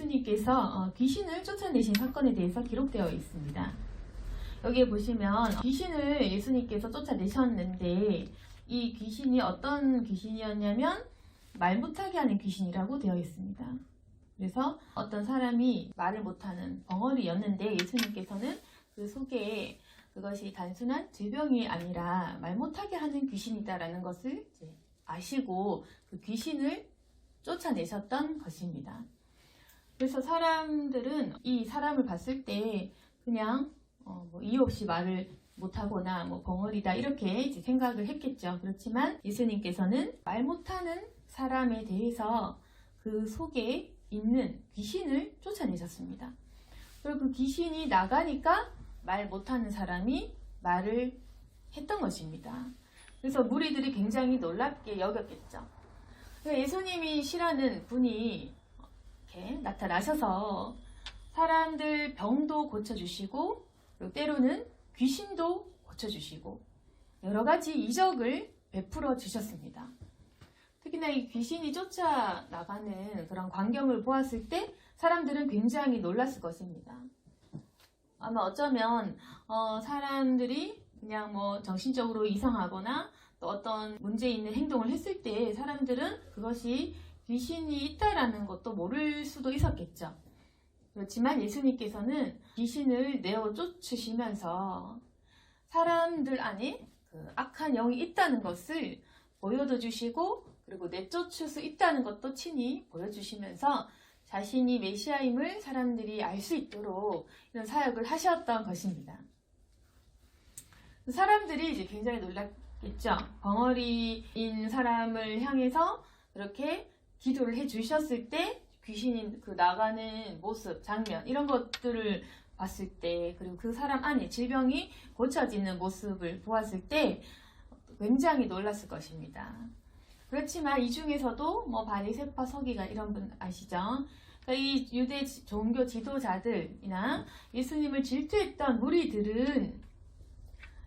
예수님께서 귀신을 쫓아내신 사건에 대해서 기록되어 있습니다. 여기에 보시면 귀신을 예수님께서 쫓아내셨는데 이 귀신이 어떤 귀신이었냐면 말 못하게 하는 귀신이라고 되어 있습니다. 그래서 어떤 사람이 말을 못하는 벙어리였는데 예수님께서는 그 속에 그것이 단순한 질병이 아니라 말 못하게 하는 귀신이다라는 것을 이제 아시고 그 귀신을 쫓아내셨던 것입니다. 그래서 사람들은 이 사람을 봤을 때 그냥 뭐 이유 없이 말을 못하거나 뭐 벙어리다 이렇게 이제 생각을 했겠죠. 그렇지만 예수님께서는 말 못하는 사람에 대해서 그 속에 있는 귀신을 쫓아내셨습니다. 그리고 그 귀신이 나가니까 말 못하는 사람이 말을 했던 것입니다. 그래서 무리들이 굉장히 놀랍게 여겼겠죠. 예수님이 싫어하는 분이 이렇게 나타나셔서 사람들 병도 고쳐주시고 그리고 때로는 귀신도 고쳐주시고 여러 가지 이적을 베풀어 주셨습니다. 특히나 이 귀신이 쫓아나가는 그런 광경을 보았을 때 사람들은 굉장히 놀랐을 것입니다. 아마 어쩌면 사람들이 그냥 뭐 정신적으로 이상하거나 또 어떤 문제 있는 행동을 했을 때 사람들은 그것이 귀신이 있다라는 것도 모를 수도 있었겠죠. 그렇지만 예수님께서는 귀신을 내어 쫓으시면서 사람들 안에 그 악한 영이 있다는 것을 보여도 주시고 그리고 내쫓을 수 있다는 것도 친히 보여주시면서 자신이 메시아임을 사람들이 알 수 있도록 이런 사역을 하셨던 것입니다. 사람들이 이제 굉장히 놀랐겠죠. 벙어리인 사람을 향해서 그렇게 기도를 해주셨을 때 귀신이 그 나가는 모습, 장면 이런 것들을 봤을 때 그리고 그 사람 안에 질병이 고쳐지는 모습을 보았을 때 굉장히 놀랐을 것입니다. 그렇지만 이 중에서도 뭐 바리새파 서기관 이런 분 아시죠? 그러니까 이 유대 종교 지도자들이나 예수님을 질투했던 무리들은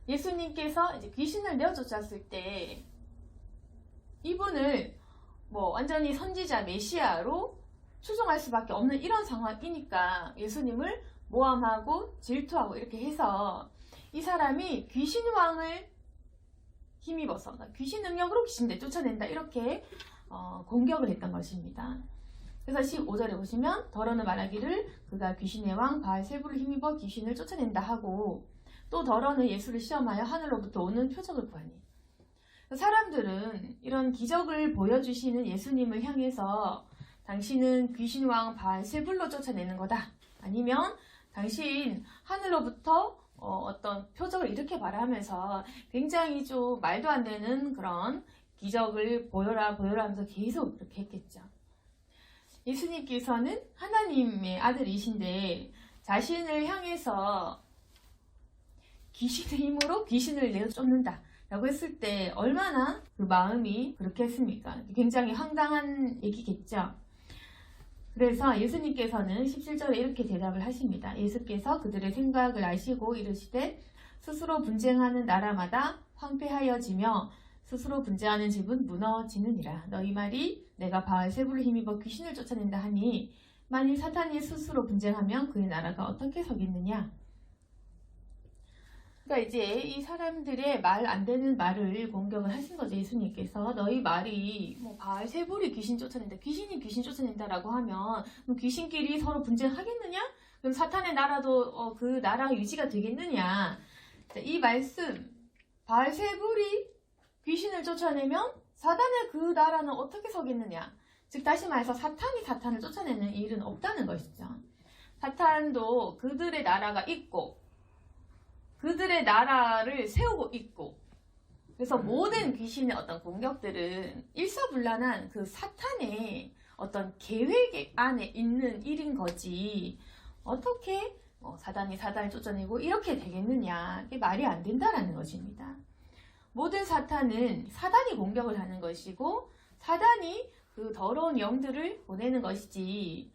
예수님께서 이제 귀신을 내어쫓았을 때 이분을 뭐 완전히 선지자 메시아로 추종할 수밖에 없는 이런 상황이니까 예수님을 모함하고 질투하고 이렇게 해서 이 사람이 귀신 왕을 힘입어서 귀신 능력으로 귀신들 쫓아낸다 이렇게 공격을 했던 것입니다. 그래서 15절에 보시면 더러는 말하기를 그가 귀신의 왕 바알세불을 힘입어 귀신을 쫓아낸다 하고 또 더러는 예수를 시험하여 하늘로부터 오는 표적을 구하니 사람들은 이런 기적을 보여주시는 예수님을 향해서 당신은 귀신 왕 바알세불로 쫓아내는 거다 아니면 당신 하늘로부터 어떤 표적을 이렇게 바라면서 굉장히 좀 말도 안 되는 그런 기적을 보여라 하면서 계속 이렇게 했겠죠. 예수님께서는 하나님의 아들이신데 자신을 향해서 귀신의 힘으로 귀신을 내쫓는다 라고 했을 때 얼마나 그 마음이 그렇게 했습니까? 굉장히 황당한 얘기겠죠. 그래서 예수님께서는 17절에 이렇게 대답을 하십니다. 예수께서 그들의 생각을 아시고 이르시되 스스로 분쟁하는 나라마다 황폐하여지며 스스로 분쟁하는 집은 무너지느니라. 너희 말이 내가 바알세불을 힘입어 귀신을 쫓아낸다 하니 만일 사탄이 스스로 분쟁하면 그의 나라가 어떻게 서겠느냐. 그러니까 이제 이 사람들의 말 안 되는 말을 공격을 하신 거죠. 예수님께서 너희 말이 뭐 바알세불이 귀신 쫓아낸다, 귀신이 귀신 쫓아낸다라고 하면 그럼 귀신끼리 서로 분쟁하겠느냐? 그럼 사탄의 나라도 그 나라가 유지가 되겠느냐? 자, 이 말씀 바알세불이 귀신을 쫓아내면 사탄의 그 나라는 어떻게 서겠느냐? 즉 다시 말해서 사탄이 사탄을 쫓아내는 일은 없다는 것이죠. 사탄도 그들의 나라가 있고 그들의 나라를 세우고 있고 그래서 모든 귀신의 어떤 공격들은 일사불란한 그 사탄의 어떤 계획 안에 있는 일인 거지 어떻게 사단이 사단을 쫓아내고 이렇게 되겠느냐 이게 말이 안 된다라는 것입니다. 모든 사탄은 사단이 공격을 하는 것이고 사단이 그 더러운 영들을 보내는 것이지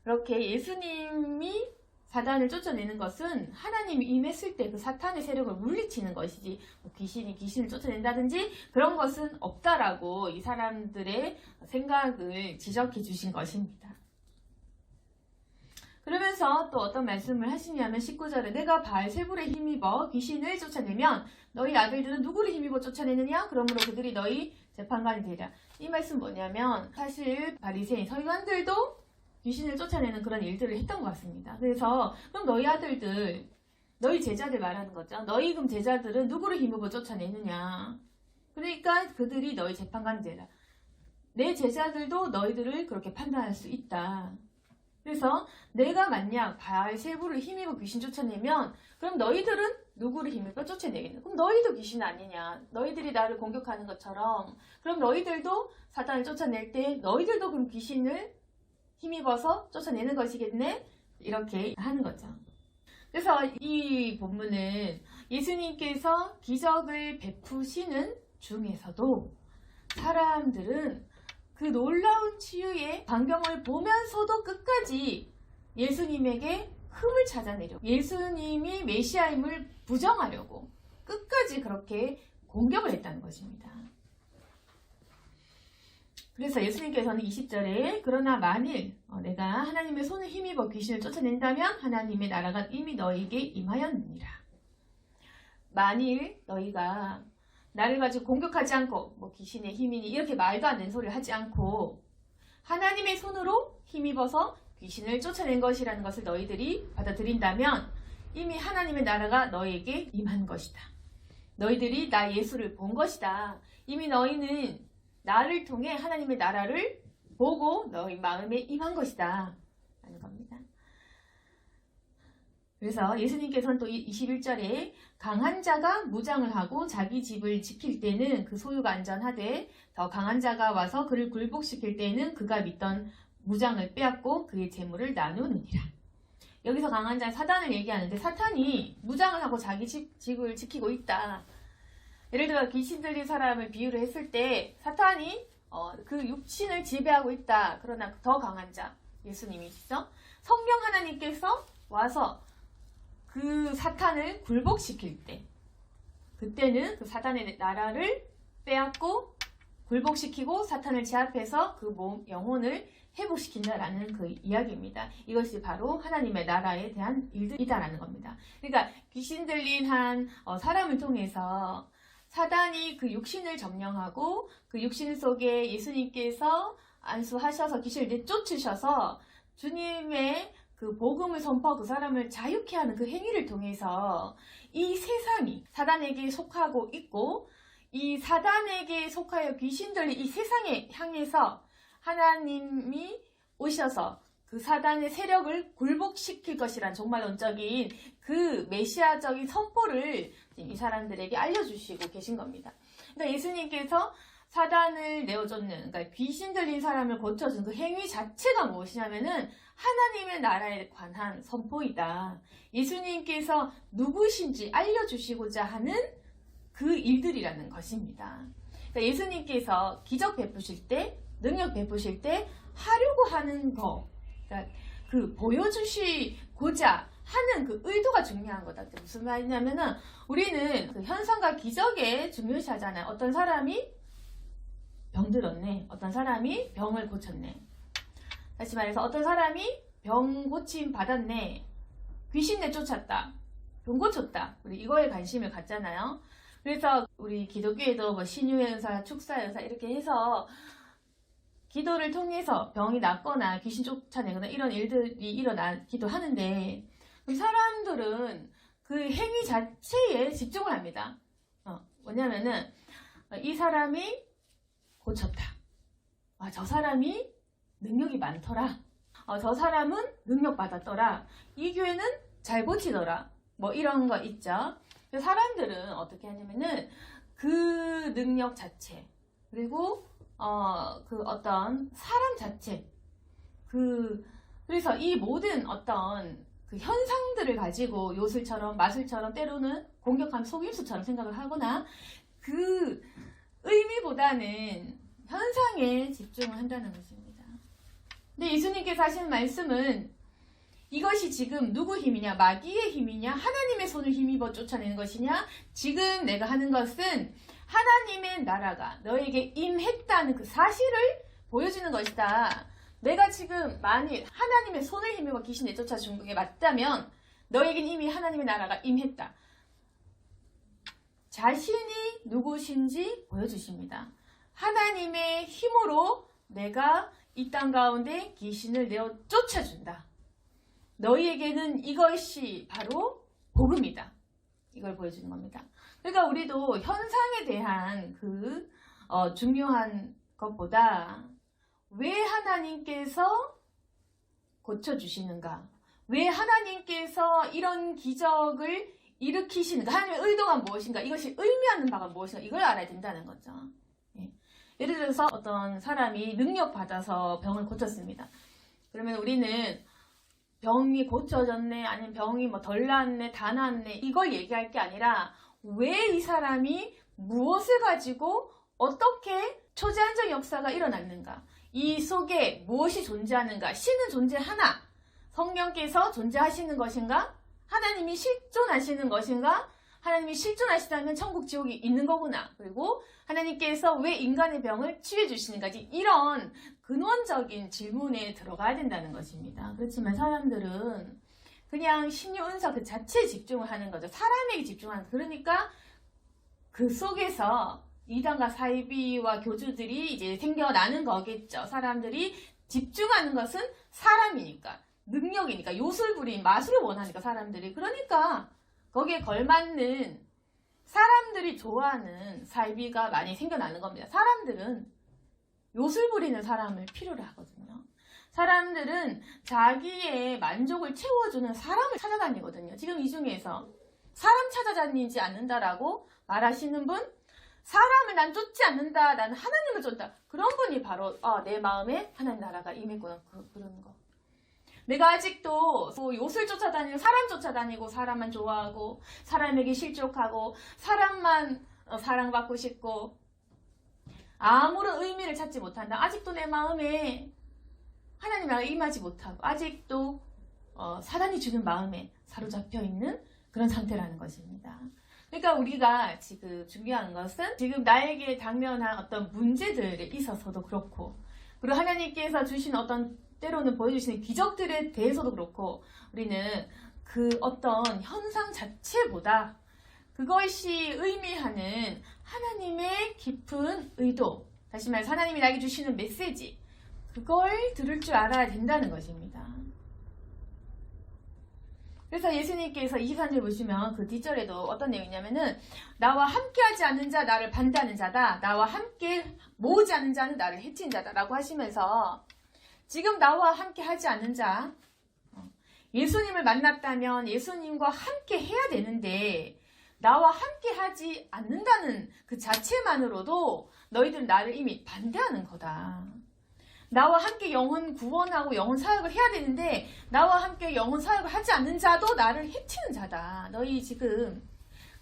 그렇게 예수님이 사단을 쫓아내는 것은 하나님이 임했을 때 그 사탄의 세력을 물리치는 것이지 귀신이 귀신을 쫓아낸다든지 그런 것은 없다라고 이 사람들의 생각을 지적해 주신 것입니다. 그러면서 또 어떤 말씀을 하시냐면 19절에 내가 바알세불에 힘입어 귀신을 쫓아내면 너희 아들들은 누구를 힘입어 쫓아내느냐? 그러므로 그들이 너희 재판관이 되리라. 이 말씀 뭐냐면 사실 바리새인 서기관들도 귀신을 쫓아내는 그런 일들을 했던 것 같습니다. 그래서 그럼 너희 아들들, 너희 제자들 말하는 거죠. 너희 그럼 제자들은 누구를 힘입어 쫓아내느냐? 그러니까 그들이 너희 재판관이 되라. 내 제자들도 너희들을 그렇게 판단할 수 있다. 그래서 내가 만약 바알세불을 힘입어 귀신 쫓아내면 그럼 너희들은 누구를 힘입어 쫓아내겠냐? 그럼 너희도 귀신 아니냐? 너희들이 나를 공격하는 것처럼 그럼 너희들도 사탄을 쫓아낼 때 너희들도 그럼 귀신을 힘입어서 쫓아내는 것이겠네? 이렇게 하는 거죠. 그래서 이 본문은 예수님께서 기적을 베푸시는 중에서도 사람들은 그 놀라운 치유의 광경을 보면서도 끝까지 예수님에게 흠을 찾아내려고, 예수님이 메시아임을 부정하려고 끝까지 그렇게 공격을 했다는 것입니다. 그래서 예수님께서는 20절에 그러나 만일 내가 하나님의 손을 힘입어 귀신을 쫓아낸다면 하나님의 나라가 이미 너에게 임하였느니라. 만일 너희가 나를 가지고 공격하지 않고 뭐 귀신의 힘이니 이렇게 말도 안 되는 소리를 하지 않고 하나님의 손으로 힘입어서 귀신을 쫓아낸 것이라는 것을 너희들이 받아들인다면 이미 하나님의 나라가 너에게 임한 것이다. 너희들이 나 예수를 본 것이다. 이미 너희는 나를 통해 하나님의 나라를 보고 너희 마음에 임한 것이다 라는 겁니다. 그래서 예수님께서는 또 21절에 강한 자가 무장을 하고 자기 집을 지킬 때는 그 소유가 안전하되 더 강한 자가 와서 그를 굴복시킬 때는 그가 믿던 무장을 빼앗고 그의 재물을 나누느니라. 여기서 강한 자는 사단을 얘기하는데 사탄이 무장을 하고 자기 집을 지키고 있다. 예를 들어 귀신 들린 사람을 비유를 했을 때 사탄이 그 육신을 지배하고 있다. 그러나 더 강한 자 예수님이시죠. 성령 하나님께서 와서 그 사탄을 굴복시킬 때 그때는 그 사탄의 나라를 빼앗고 굴복시키고 사탄을 제압해서 그 영혼을 회복시킨다라는 그 이야기입니다. 이것이 바로 하나님의 나라에 대한 일들이다라는 겁니다. 그러니까 귀신 들린 한 사람을 통해서 사단이 그 육신을 점령하고 그 육신 속에 예수님께서 안수하셔서 귀신을 내쫓으셔서 주님의 그 복음을 선포하고 그 사람을 자유케 하는 그 행위를 통해서 이 세상이 사단에게 속하고 있고 이 사단에게 속하여 귀신 들린 이 세상에 향해서 하나님이 오셔서 그 사단의 세력을 굴복시킬 것이란 정말 원적인 그 메시아적인 선포를 이 사람들에게 알려주시고 계신 겁니다. 그러니까 예수님께서 사단을 내어쫓는, 그러니까 귀신 들린 사람을 고쳐준 그 행위 자체가 무엇이냐면은 하나님의 나라에 관한 선포이다. 예수님께서 누구신지 알려주시고자 하는 그 일들이라는 것입니다. 그러니까 예수님께서 기적 베푸실 때, 능력 베푸실 때 하려고 하는 거, 그러니까 그 보여주시고자 하는 그 의도가 중요한 거다. 무슨 말이냐면은 우리는 그 현상과 기적에 중요시하잖아요. 어떤 사람이 병들었네. 어떤 사람이 병을 고쳤네. 다시 말해서 어떤 사람이 병 고침 받았네. 귀신 내쫓았다. 병 고쳤다. 우리 이거에 관심을 갖잖아요. 그래서 우리 기독교에도 뭐 신유의 은사, 축사의 은사 이렇게 해서 기도를 통해서 병이 낫거나 귀신 쫓아내거나 이런 일들이 일어나기도 하는데 사람들은 그 행위 자체에 집중을 합니다. 뭐냐면은 이 사람이 고쳤다. 저 사람이 능력이 많더라. 저 사람은 능력 받았더라. 이 교회는 잘 고치더라. 뭐 이런 거 있죠. 사람들은 어떻게 하냐면은 그 능력 자체 그리고 그 어떤 사람 자체 그래서 이 모든 어떤 그 현상들을 가지고 요술처럼 마술처럼 때로는 공격한 속임수처럼 생각을 하거나 그 의미보다는 현상에 집중을 한다는 것입니다. 근데 예수님께서 하시는 말씀은 이것이 지금 누구 힘이냐? 마귀의 힘이냐? 하나님의 손을 힘입어 쫓아내는 것이냐? 지금 내가 하는 것은 하나님의 나라가 너에게 임했다는 그 사실을 보여주는 것이다. 내가 지금 만일 하나님의 손을 힘입어 귀신을 쫓아준 게 맞다면 너에겐 이미 하나님의 나라가 임했다. 자신이 누구신지 보여주십니다. 하나님의 힘으로 내가 이 땅 가운데 귀신을 내어 쫓아준다. 너희에게는 이것이 바로 복음이다. 이걸 보여주는 겁니다. 그러니까 우리도 현상에 대한 중요한 것보다 왜 하나님께서 고쳐주시는가? 왜 하나님께서 이런 기적을 일으키시는가? 하나님의 의도가 무엇인가? 이것이 의미하는 바가 무엇인가? 이걸 알아야 된다는 거죠. 예를 들어서 어떤 사람이 능력받아서 병을 고쳤습니다. 그러면 우리는 병이 고쳐졌네, 아니면 병이 뭐 덜 낫네, 다 낫네, 이걸 얘기할 게 아니라 왜 이 사람이 무엇을 가지고 어떻게 초자연적 역사가 일어났는가, 이 속에 무엇이 존재하는가, 신은 존재하나, 성령께서 존재하시는 것인가, 하나님이 실존하시는 것인가, 하나님이 실존하시다면 천국 지옥이 있는 거구나, 그리고 하나님께서 왜 인간의 병을 치유해 주시는가지, 이런 근원적인 질문에 들어가야 된다는 것입니다. 그렇지만 사람들은 그냥 신유 은사 그 자체에 집중을 하는 거죠. 사람에게 집중하는, 그러니까 그 속에서 이단과 사이비와 교주들이 이제 생겨나는 거겠죠. 사람들이 집중하는 것은 사람이니까, 능력이니까, 요술 부린 마술을 원하니까 사람들이. 그러니까 거기에 걸맞는 사람들이 좋아하는 사이비가 많이 생겨나는 겁니다. 사람들은 요술 부리는 사람을 필요로 하거든요. 사람들은 자기의 만족을 채워주는 사람을 찾아다니거든요. 지금 이 중에서 사람 찾아다니지 않는다라고 말하시는 분, 사람을 난 쫓지 않는다, 나는 하나님을 쫓다, 그런 분이 바로 내 마음에 하나님 나라가 임했구나, 그런 거. 내가 아직도 요술 쫓아다니고 사람 쫓아다니고 사람만 좋아하고 사람에게 실족하고 사람만 사랑받고 싶고 아무런 의미를 찾지 못한다. 아직도 내 마음에 하나님 나라가 임하지 못하고 아직도 사단이 주는 마음에 사로잡혀 있는 그런 상태라는 것입니다. 그러니까 우리가 지금 중요한 것은 지금 나에게 당면한 어떤 문제들에 있어서도 그렇고, 그리고 하나님께서 주신 어떤 때로는 보여주시는 기적들에 대해서도 그렇고, 우리는 그 어떤 현상 자체보다 그것이 의미하는 하나님의 깊은 의도, 다시 말해서 하나님이 나에게 주시는 메시지, 그걸 들을 줄 알아야 된다는 것입니다. 그래서 예수님께서 23절 보시면 그 뒷절에도 어떤 내용이냐면은, 나와 함께하지 않는 자 나를 반대하는 자다, 나와 함께 모으지 않는 자는 나를 해치는 자다 라고 하시면서, 지금 나와 함께 하지 않는 자, 예수님을 만났다면 예수님과 함께 해야 되는데 나와 함께 하지 않는다는 그 자체만으로도 너희들은 나를 이미 반대하는 거다. 나와 함께 영혼 구원하고 영혼 사역을 해야 되는데 나와 함께 영혼 사역을 하지 않는 자도 나를 해치는 자다. 너희 지금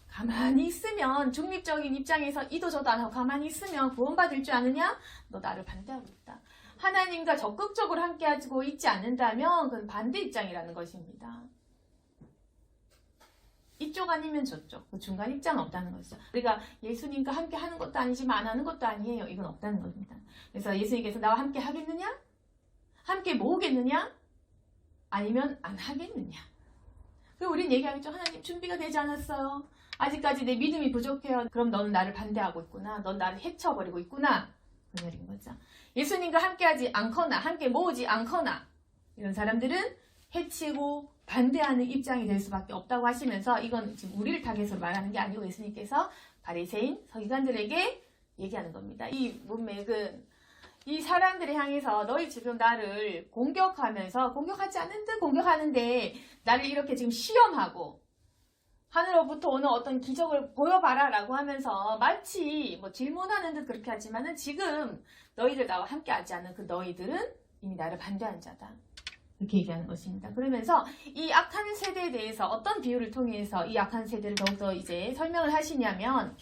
가만히 있으면, 중립적인 입장에서 이도 저도 안 하고 가만히 있으면 구원받을 줄 아느냐? 너 나를 반대하고 있다. 하나님과 적극적으로 함께 하고 있지 않는다면 그건 반대 입장이라는 것입니다. 이쪽 아니면 저쪽, 그 중간 입장은 없다는 것이죠. 우리가 예수님과 함께 하는 것도 아니지만 안 하는 것도 아니에요. 이건 없다는 겁니다. 그래서 예수님께서 나와 함께 하겠느냐? 함께 모으겠느냐? 아니면 안 하겠느냐? 그리고 우리는 얘기하겠죠. 하나님, 준비가 되지 않았어요. 아직까지 내 믿음이 부족해요. 그럼 너는 나를 반대하고 있구나. 넌 나를 해쳐버리고 있구나. 그 말인 거죠. 예수님과 함께하지 않거나 함께 모으지 않거나 이런 사람들은 해치고 반대하는 입장이 될 수밖에 없다고 하시면서, 이건 지금 우리를 타겟으로 말하는 게 아니고 예수님께서 바리새인 서기관들에게 얘기하는 겁니다. 이 문맥은 이 사람들을 향해서 너희 지금 나를 공격하면서, 공격하지 않는 듯 공격하는데 나를 이렇게 지금 시험하고 하늘로부터 오는 어떤 기적을 보여봐라 라고 하면서 마치 뭐 질문하는 듯 그렇게 하지만은, 지금 너희들 나와 함께 하지 않는 그 너희들은 이미 나를 반대한 자다, 이렇게 얘기하는 것입니다. 그러면서 이 악한 세대에 대해서 어떤 비유를 통해서 이 악한 세대를 더욱더 이제 설명을 하시냐면,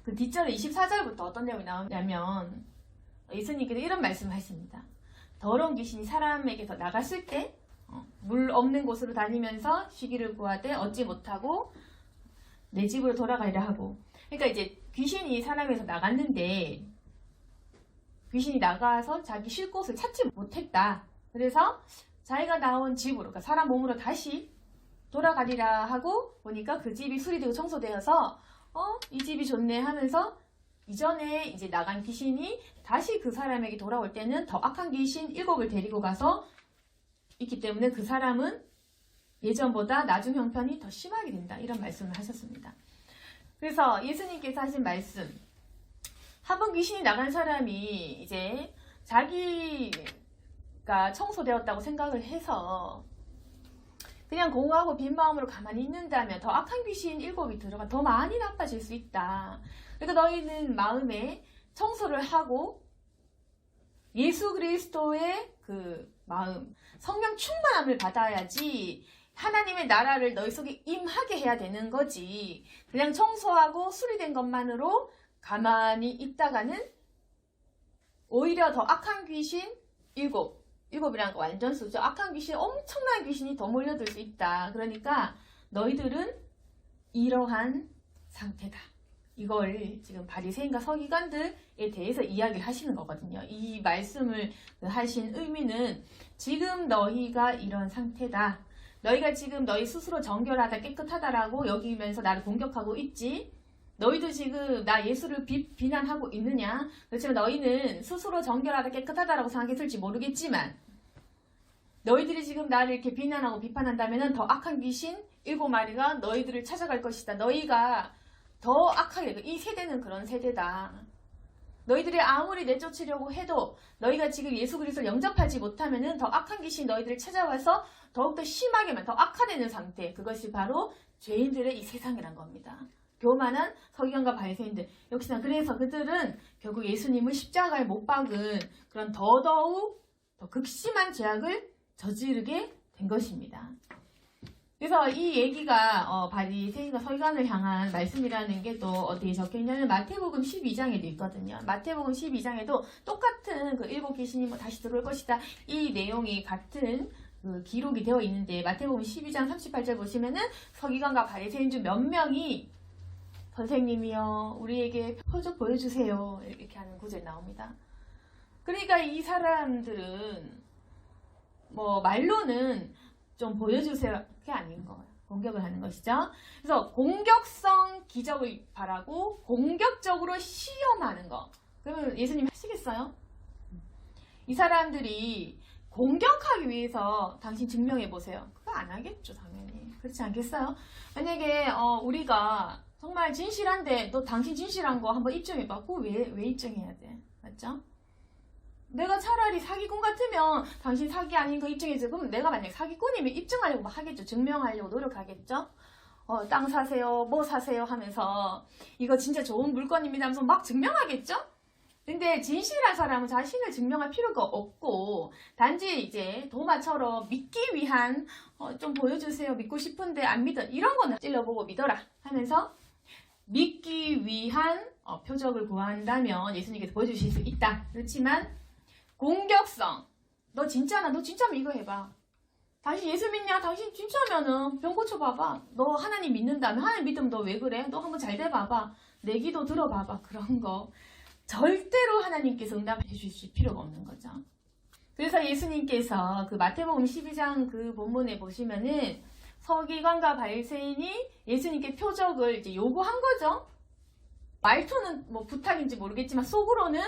그 뒷절에 24절부터 어떤 내용이 나오냐면 예수님께서 이런 말씀을 하십니다. 더러운 귀신이 사람에게서 나갔을 때 물 없는 곳으로 다니면서 쉬기를 구하되 얻지 못하고 내 집으로 돌아가리라 하고. 그러니까 이제 귀신이 사람에서 나갔는데 귀신이 나가서 자기 쉴 곳을 찾지 못했다. 그래서 자기가 나온 집으로, 그러니까 사람 몸으로 다시 돌아가리라 하고 보니까 그 집이 수리되고 청소되어서 이 집이 좋네 하면서 이전에 이제 나간 귀신이 다시 그 사람에게 돌아올 때는 더 악한 귀신 7을 데리고 가서 있기 때문에 그 사람은 예전보다 나중 형편이 더 심하게 된다. 이런 말씀을 하셨습니다. 그래서 예수님께서 하신 말씀, 한 번 귀신이 나간 사람이 이제 자기가 청소되었다고 생각을 해서 그냥 공허하고 빈 마음으로 가만히 있는다면 더 악한 귀신 7이 들어가 더 많이 나빠질 수 있다. 그러니까 너희는 마음에 청소를 하고 예수 그리스도의 그 마음, 성령 충만함을 받아야지 하나님의 나라를 너희 속에 임하게 해야 되는 거지. 그냥 청소하고 수리된 것만으로 가만히 있다가는 오히려 더 악한 귀신 7이라는 거 완전 수죠. 악한 귀신, 엄청난 귀신이 더 몰려들 수 있다. 그러니까 너희들은 이러한 상태다. 이걸 지금 바리새인과 서기관들에 대해서 이야기를 하시는 거거든요. 이 말씀을 하신 의미는 지금 너희가 이런 상태다. 너희가 지금 너희 스스로 정결하다 깨끗하다라고 여기면서 나를 공격하고 있지. 너희도 지금 나 예수를 비난하고 있느냐? 그렇지만 너희는 스스로 정결하다 깨끗하다라고 생각했을지 모르겠지만 너희들이 지금 나를 이렇게 비난하고 비판한다면 더 악한 귀신 7마리가 너희들을 찾아갈 것이다. 너희가 더 악하게, 이 세대는 그런 세대다. 너희들이 아무리 내쫓으려고 해도 너희가 지금 예수 그리스도를 영접하지 못하면 더 악한 귀신이 너희들을 찾아와서 더욱더 심하게만 더 악화되는 상태. 그것이 바로 죄인들의 이 세상이란 겁니다. 교만한 서기관과 바리새인들. 역시나 그래서 그들은 결국 예수님을 십자가에 못 박은 그런 더더욱 더 극심한 죄악을 저지르게 된 것입니다. 그래서 이 얘기가 바리새인과 서기관을 향한 말씀이라는 게 또 어디에 적혀 있냐면 마태복음 12장에도 있거든요. 마태복음 12장에도 똑같은 그 7 귀신이 뭐 다시 들어올 것이다. 이 내용이 같은 그 기록이 되어 있는데 마태복음 12장 38절 보시면은 서기관과 바리새인 중 몇 명이 선생님이요 우리에게 표적 보여주세요 이렇게 하는 구절이 나옵니다. 그러니까 이 사람들은 뭐 말로는 좀 보여주세요 그게 아닌 거예요. 공격을 하는 것이죠. 그래서 공격성 기적을 바라고 공격적으로 시험하는 거. 그러면 예수님 하시겠어요? 이 사람들이 공격하기 위해서 당신 증명해 보세요. 그거 안 하겠죠 당연히. 그렇지 않겠어요? 만약에 우리가 정말 진실한데 너 당신 진실한 거 한번 입증해봐. 그거 왜 입증해야 돼? 맞죠? 내가 차라리 사기꾼 같으면 당신 사기 아닌 거 입증해줘. 그럼 내가 만약에 사기꾼이면 입증하려고 막 하겠죠. 증명하려고 노력하겠죠. 땅 사세요, 뭐 사세요 하면서 이거 진짜 좋은 물건입니다 하면서 막 증명하겠죠. 근데 진실한 사람은 자신을 증명할 필요가 없고 단지 이제 도마처럼 믿기 위한 좀 보여주세요. 믿고 싶은데 안 믿어. 이런 거는 찔러보고 믿어라 하면서 믿기 위한 표적을 구한다면 예수님께서 보여주실 수 있다. 그렇지만 공격성. 너 진짜나? 너 진짜면 이거 해봐. 당신 예수 믿냐? 당신 진짜면은 병 고쳐봐봐. 너 하나님 믿는다면 하나님 믿으면 너 왜 그래? 너 한번 잘 돼봐봐. 내 기도 들어봐봐. 그런 거 절대로 하나님께서 응답해 주실 필요가 없는 거죠. 그래서 예수님께서 그 마태복음 12장 그 본문에 보시면은 서기관과 바리새인이 예수님께 표적을 이제 요구한 거죠. 말투는 뭐 부탁인지 모르겠지만 속으로는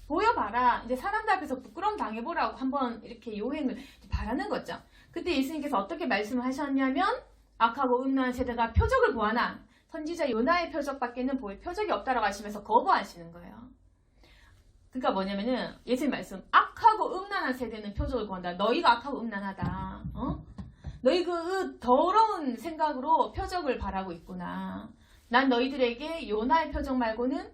보여봐라. 이제 사람들 앞에서 부끄러움 당해보라고 한번 이렇게 요행을 바라는 거죠. 그때 예수님께서 어떻게 말씀을 하셨냐면 악하고 음란한 세대가 표적을 구하나 선지자 요나의 표적밖에는 보일 표적이 없다라고 하시면서 거부하시는 거예요. 그러니까 뭐냐면은 예수님 말씀 악하고 음란한 세대는 표적을 구한다. 너희가 악하고 음란하다. 너희 그 더러운 생각으로 표적을 바라고 있구나. 난 너희들에게 요나의 표적 말고는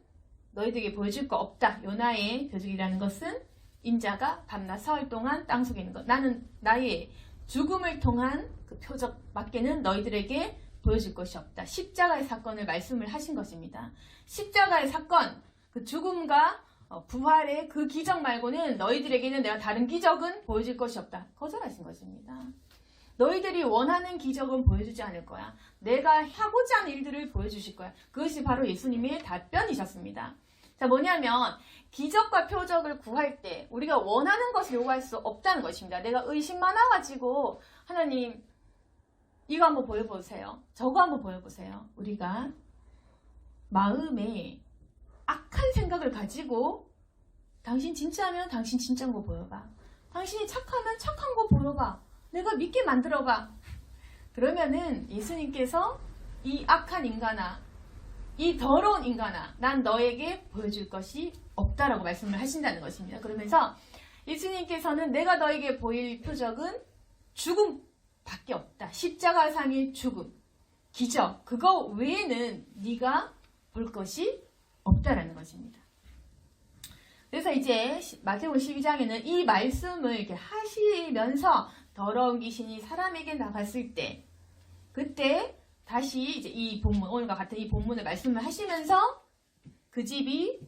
너희들에게 보여줄 거 없다. 요나의 표적이라는 것은 인자가 밤낮 사흘 동안 땅속에 있는 것. 나는 나의 죽음을 통한 그 표적밖에는 너희들에게 보여줄 것이 없다. 십자가의 사건을 말씀을 하신 것입니다. 십자가의 사건, 그 죽음과 부활의 그 기적 말고는 너희들에게는 내가 다른 기적은 보여줄 것이 없다. 거절하신 것입니다. 너희들이 원하는 기적은 보여주지 않을 거야. 내가 하고자 하는 일들을 보여주실 거야. 그것이 바로 예수님의 답변이셨습니다. 자, 뭐냐면 기적과 표적을 구할 때 우리가 원하는 것을 요구할 수 없다는 것입니다. 내가 의심 많아가지고 하나님 이거 한번 보여보세요. 저거 한번 보여보세요. 우리가 마음에 악한 생각을 가지고 당신 진짜면 당신 진짜인 거 보여봐. 당신이 착하면 착한 거 보여봐. 내가 믿게 만들어봐. 그러면은 예수님께서 이 악한 인간아, 이 더러운 인간아, 난 너에게 보여줄 것이 없다라고 말씀을 하신다는 것입니다. 그러면서 예수님께서는 내가 너에게 보일 표적은 죽음밖에 없다. 십자가상의 죽음, 기적, 그거 외에는 네가 볼 것이 없다라는 것입니다. 그래서 이제 마태복음 12장에는 이 말씀을 이렇게 하시면서 더러운 귀신이 사람에게 나갔을 때, 그때 다시 이제 이 본문, 오늘과 같은 이 본문을 말씀을 하시면서 그 집이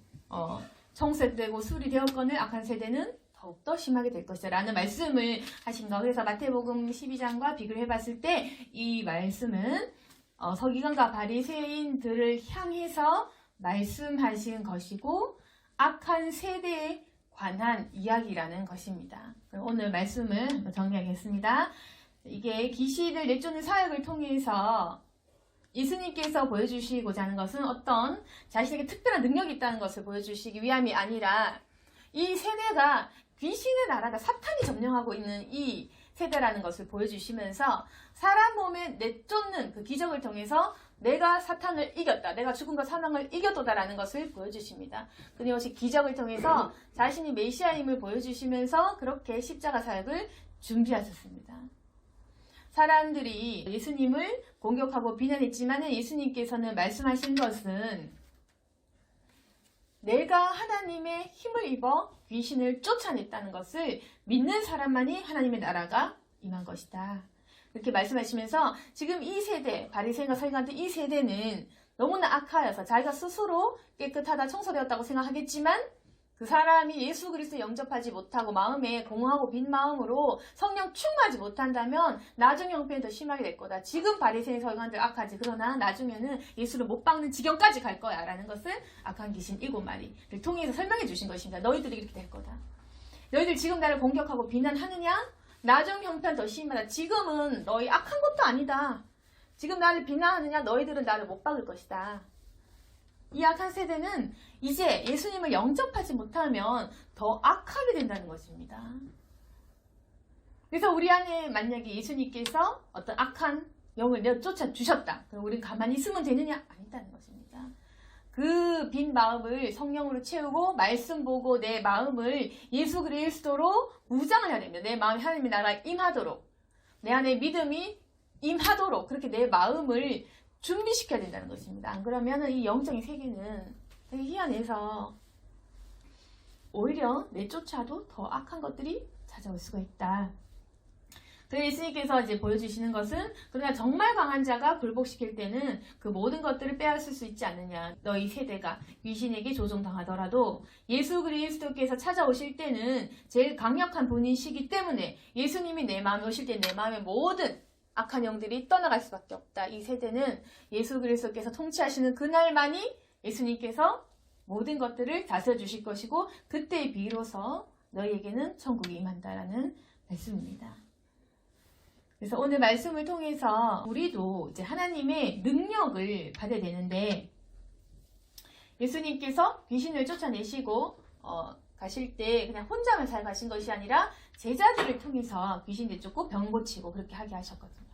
청소되고 술이 되었거늘 악한 세대는 더욱더 심하게 될 것이다 라는 말씀을 하신 거. 그래서 마태복음 12장과 비교를 해봤을 때 이 말씀은 서기관과 바리새인들을 향해서 말씀하신 것이고 악한 세대에 관한 이야기라는 것입니다. 그럼 오늘 말씀을 정리하겠습니다. 이게 귀신을 내쫓는 사역을 통해서 예수님께서 보여주시고자 하는 것은 어떤 자신에게 특별한 능력이 있다는 것을 보여주시기 위함이 아니라 이 세대가 귀신의 나라가 사탄이 점령하고 있는 이 세대라는 것을 보여주시면서 사람 몸에 내쫓는 그 기적을 통해서 내가 사탄을 이겼다. 내가 죽음과 사망을 이겼다라는 것을 보여주십니다. 끊임없이 기적을 통해서 자신이 메시아임을 보여주시면서 그렇게 십자가 사역을 준비하셨습니다. 사람들이 예수님을 공격하고 비난했지만 예수님께서는 말씀하신 것은 내가 하나님의 힘을 입어 귀신을 쫓아냈다는 것을 믿는 사람만이 하나님의 나라가 임한 것이다. 이렇게 말씀하시면서 지금 이 세대, 바리새인과 서기관들 이 세대는 너무나 악하여서 자기가 스스로 깨끗하다 청소되었다고 생각하겠지만 그 사람이 예수 그리스도 영접하지 못하고 마음에 공허하고 빈 마음으로 성령 충만하지 못한다면 나중 형편이 더 심하게 될 거다. 지금 바리새인 서기관들 악하지. 그러나 나중에는 예수를 못 박는 지경까지 갈 거야 라는 것을 악한 귀신 7마리를 통해서 설명해 주신 것입니다. 너희들이 이렇게 될 거다. 너희들 지금 나를 공격하고 비난하느냐? 나중 형편 더 심하다. 지금은 너희 악한 것도 아니다. 지금 나를 비난하느냐? 너희들은 나를 못 박을 것이다. 이 악한 세대는 이제 예수님을 영접하지 못하면 더 악하게 된다는 것입니다. 그래서 우리 안에 만약에 예수님께서 어떤 악한 영을 내쫓아 주셨다. 그럼 우리는 가만히 있으면 되느냐? 아니다는 것입니다. 그 빈 마음을 성령으로 채우고 말씀 보고 내 마음을 예수 그리스도로 무장을 해야 됩니다. 내 마음이 하나님의 나라에 임하도록, 내 안에 믿음이 임하도록 그렇게 내 마음을 준비시켜야 된다는 것입니다. 안 그러면 이 영적인 세계는 되게 희한해서 오히려 내쫓아도 더 악한 것들이 찾아올 수가 있다. 그래서 예수님께서 이제 보여주시는 것은 그러나 정말 강한 자가 굴복시킬 때는 그 모든 것들을 빼앗을 수 있지 않느냐. 너희 세대가 귀신에게 조종당하더라도 예수 그리스도께서 찾아오실 때는 제일 강력한 분이시기 때문에 예수님이 내 마음에 오실 때 내 마음의 모든 악한 영들이 떠나갈 수밖에 없다. 이 세대는 예수 그리스도께서 통치하시는 그날만이 예수님께서 모든 것들을 다스려 주실 것이고 그때 비로소 너희에게는 천국이 임한다라는 말씀입니다. 그래서 오늘 말씀을 통해서 우리도 이제 하나님의 능력을 받아야 되는데 예수님께서 귀신을 쫓아내시고 가실 때 그냥 혼자만 잘 가신 것이 아니라 제자들을 통해서 귀신 내쫓고 병 고치고 그렇게 하게 하셨거든요.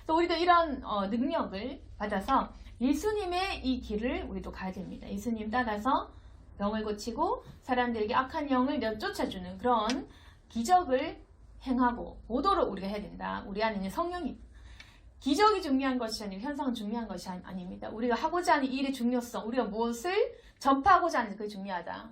그래서 우리도 이런 능력을 받아서 예수님의 이 길을 우리도 가야 됩니다. 예수님 따라서 병을 고치고 사람들에게 악한 영을 내쫓아주는 그런 기적을 행하고 보도록 우리가 해야 된다. 우리 안에 있는 성령이 기적이 중요한 것이 아니고 현상은 중요한 것이 아닙니다. 우리가 하고자 하는 일의 중요성, 우리가 무엇을 전파하고자 하는 그게 중요하다.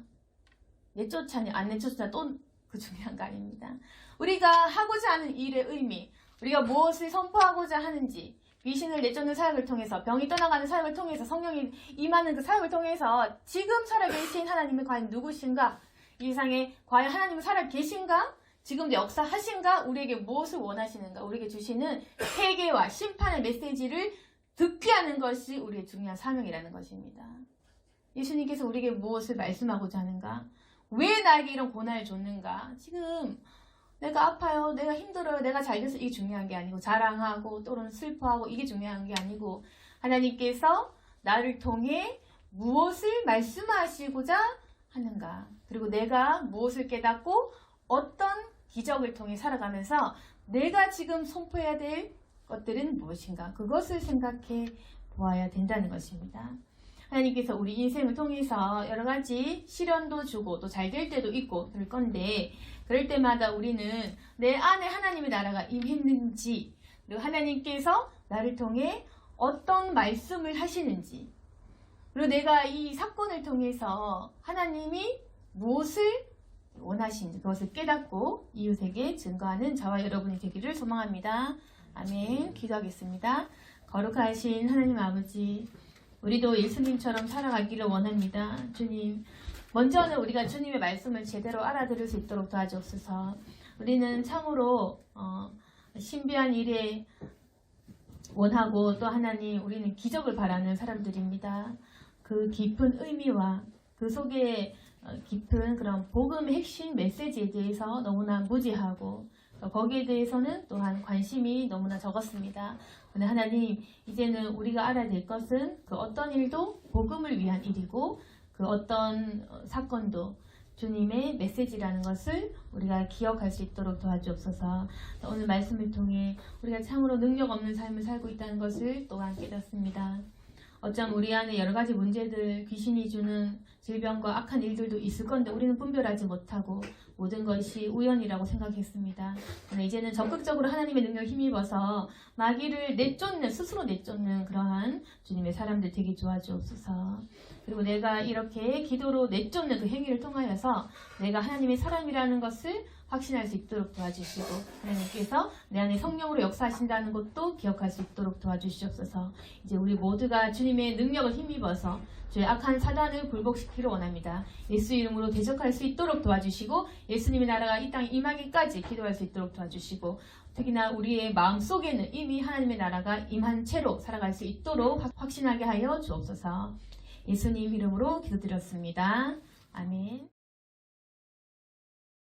내쫓아냐 안 내쫓아냐 또 그 중요한 거 아닙니다. 우리가 하고자 하는 일의 의미, 우리가 무엇을 선포하고자 하는지 귀신을 내쫓는 사역을 통해서 병이 떠나가는 사역을 통해서 성령이 임하는 그 사역을 통해서 지금 살아계신 하나님이 과연 누구신가? 이 세상에 과연 하나님은 살아계신가? 지금도 역사하신가? 우리에게 무엇을 원하시는가? 우리에게 주시는 회개와 심판의 메시지를 득피하는 것이 우리의 중요한 사명이라는 것입니다. 예수님께서 우리에게 무엇을 말씀하고자 하는가? 왜 나에게 이런 고난을 줬는가? 지금 내가 아파요, 내가 힘들어요, 내가 잘 돼서 이게 중요한 게 아니고 자랑하고 또는 슬퍼하고 이게 중요한 게 아니고 하나님께서 나를 통해 무엇을 말씀하시고자 하는가? 그리고 내가 무엇을 깨닫고 어떤 기적을 통해 살아가면서 내가 지금 선포해야 될 것들은 무엇인가? 그것을 생각해 보아야 된다는 것입니다. 하나님께서 우리 인생을 통해서 여러 가지 시련도 주고 또 잘 될 때도 있고 그럴 건데 그럴 때마다 우리는 내 안에 하나님의 나라가 임했는지 그리고 하나님께서 나를 통해 어떤 말씀을 하시는지 그리고 내가 이 사건을 통해서 하나님이 무엇을 원하시는지 그것을 깨닫고 이웃에게 증거하는 저와 여러분이 되기를 소망합니다. 아멘. 기도하겠습니다. 거룩하신 하나님 아버지, 우리도 예수님처럼 살아가기를 원합니다. 주님, 먼저는 우리가 주님의 말씀을 제대로 알아들을 수 있도록 도와주옵소서. 우리는 참으로 신비한 일에 원하고 또 하나님 우리는 기적을 바라는 사람들입니다. 그 깊은 의미와 그 속에 깊은 그런 복음의 핵심 메시지에 대해서 너무나 무지하고 거기에 대해서는 또한 관심이 너무나 적었습니다. 그런데 하나님, 이제는 우리가 알아야 될 것은 그 어떤 일도 복음을 위한 일이고 그 어떤 사건도 주님의 메시지라는 것을 우리가 기억할 수 있도록 도와주옵소서. 오늘 말씀을 통해 우리가 참으로 능력 없는 삶을 살고 있다는 것을 또한 깨닫습니다. 어쩜 우리 안에 여러 가지 문제들, 귀신이 주는 질병과 악한 일들도 있을 건데 우리는 분별하지 못하고 모든 것이 우연이라고 생각했습니다. 이제는 적극적으로 하나님의 능력을 힘입어서 마귀를 스스로 내쫓는 그러한 주님의 사람들 되게 도와주옵소서. 그리고 내가 이렇게 기도로 내쫓는 그 행위를 통하여서 내가 하나님의 사람이라는 것을 확신할 수 있도록 도와주시고 하나님께서 내 안에 성령으로 역사하신다는 것도 기억할 수 있도록 도와주시옵소서. 이제 우리 모두가 주님의 능력을 힘입어서 주의 악한 사단을 굴복시키기를 원합니다. 예수 이름으로 대적할 수 있도록 도와주시고 예수님의 나라가 이 땅에 임하기까지 기도할 수 있도록 도와주시고 특히나 우리의 마음속에는 이미 하나님의 나라가 임한 채로 살아갈 수 있도록 확신하게 하여 주옵소서. 예수님 이름으로 기도드렸습니다. 아멘.